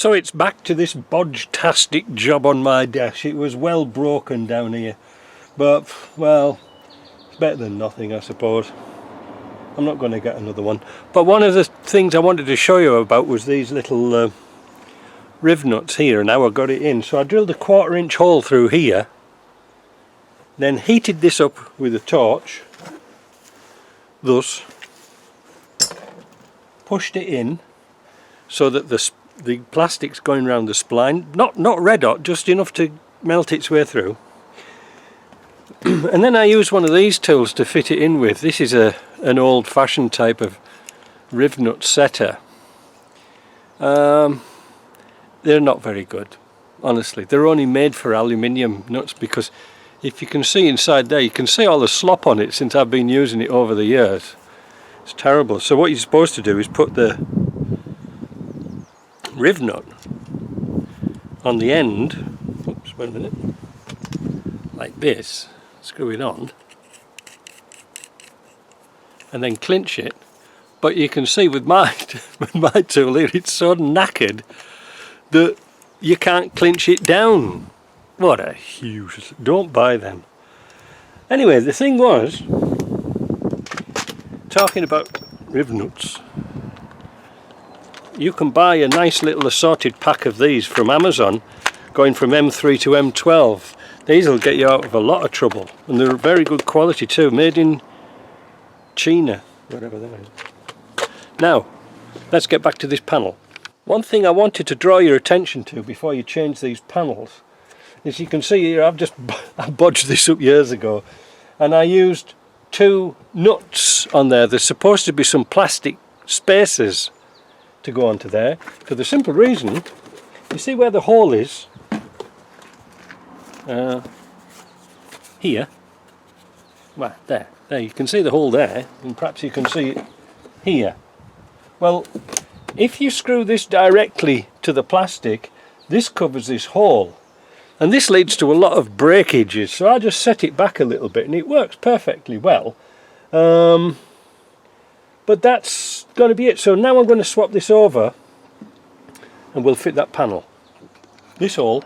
So it's back to this bodge-tastic job on my dash. It was well broken down here, but well, it's better than nothing, I suppose. I'm not going to get another one. But one of the things I wanted to show you about was these little riv nuts here, and how I got it in. So I drilled a 1/4 inch hole through here, then heated this up with a torch, thus pushed it in so that the plastic's going around the spline, not red hot, just enough to melt its way through. And then I used one of these tools to fit it in with. This is an old-fashioned type of riv nut setter. They're not very good, honestly. They're only made for aluminium nuts, because if you can see inside there, you can see all the slop on it since I've been using it over the years. It's terrible. So what you're supposed to do is put the riv nut on the end, oops, wait a minute, like this, screw it on, and then clinch it. But you can see with my tool here, it's so knackered that you can't clinch it down. What a huge, don't buy them. Anyway, the thing was, talking about riv nuts, you can buy a nice little assorted pack of these from Amazon, going from M3 to M12. These will get you out of a lot of trouble, and they're very good quality too, made in China, whatever that is. Now, let's get back to this panel. One thing I wanted to draw your attention to before you change these panels, as you can see here, I bodged this up years ago, and I used 2 nuts on there. There's supposed to be some plastic spacers to go onto there, for the simple reason, you see where the hole is? Here. Well, there you can see the hole there, and perhaps you can see it here. Well, if you screw this directly to the plastic, this covers this hole, and this leads to a lot of breakages. So I just set it back a little bit, and it works perfectly well. But that's going to be it. So now I'm going to swap this over, and we'll fit that panel. This hole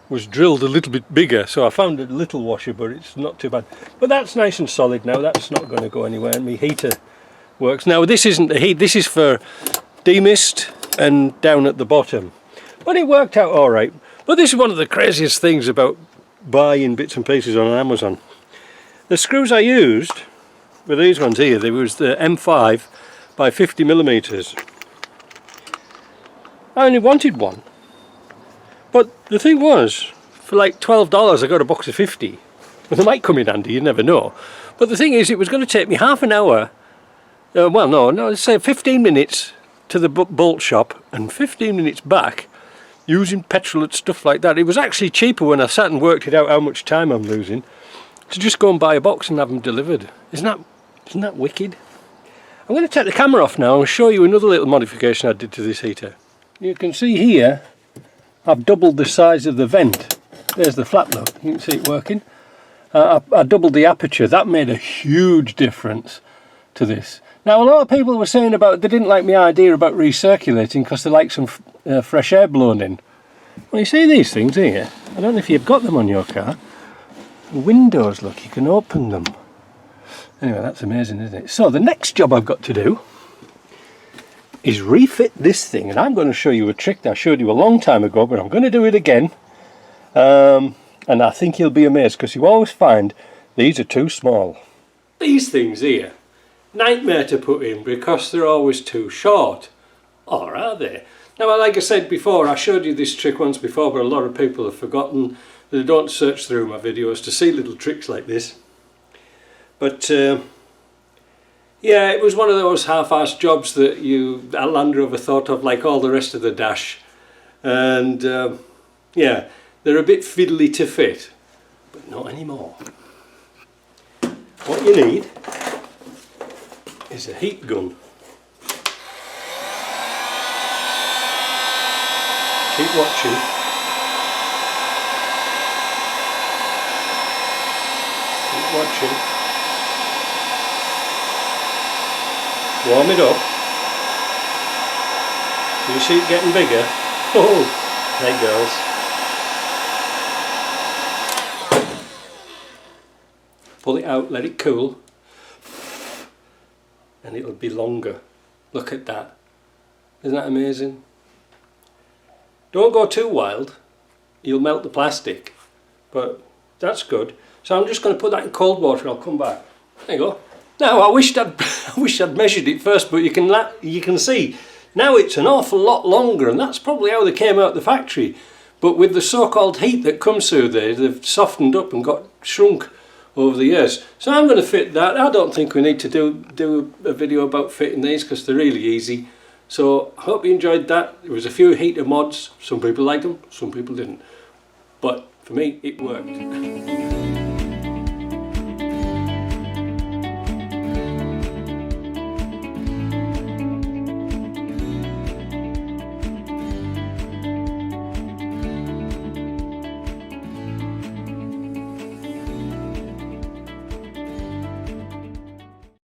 was drilled a little bit bigger, so I found a little washer, but it's not too bad. But that's nice and solid now. That's not going to go anywhere, and my heater works. Now this isn't the heat, this is for demist and down at the bottom. But it worked out alright. But this is one of the craziest things about buying bits and pieces on Amazon. The screws I used were these ones here. There was the M5 by 50mm. I only wanted one. But the thing was, for like $12 I got a box of 50. Well, they might come in handy, you never know. But the thing is, it was going to take me half an hour, well no, let's say 15 minutes to the bolt shop and 15 minutes back, using petrol and stuff like that. It was actually cheaper when I sat and worked it out how much time I'm losing, to just go and buy a box and have them delivered. Isn't that wicked? I'm going to take the camera off now and show you another little modification I did to this heater. You can see here I've doubled the size of the vent. There's the flap though, you can see it working. I doubled the aperture. That made a huge difference to this. Now a lot of people were saying about, they didn't like my idea about recirculating because they like some fresh air blown in. Well, you see these things here, I don't know if you've got them on your car. Windows, look, you can open them. Anyway, that's amazing, isn't it? So the next job I've got to do is refit this thing, and I'm going to show you a trick that I showed you a long time ago, but I'm going to do it again. And I think you'll be amazed, because you always find these are too small. These things here, nightmare to put in because they're always too short. Or are they? Now, like I said before, I showed you this trick once before, but a lot of people have forgotten. They don't search through my videos to see little tricks like this. But yeah, it was one of those half-assed jobs that a Land Rover thought of like all the rest of the dash. And yeah, they're a bit fiddly to fit, but not anymore. What you need is a heat gun. Keep watching. Keep watching. Warm it up. Do you see it getting bigger? Oh, there it goes. Pull it out, let it cool, and it'll be longer. Look at that. Isn't that amazing? Don't go too wild, you'll melt the plastic, but that's good. So I'm just going to put that in cold water and I'll come back. There you go. Now I wished I'd measured it first, but you can see now it's an awful lot longer, and that's probably how they came out of the factory. But with the so-called heat that comes through there, they've softened up and got shrunk over the years. So I'm going to fit that. I don't think we need to do a video about fitting these because they're really easy. So I hope you enjoyed that. There was a few heater mods. Some people liked them, some people didn't. But for me, it worked.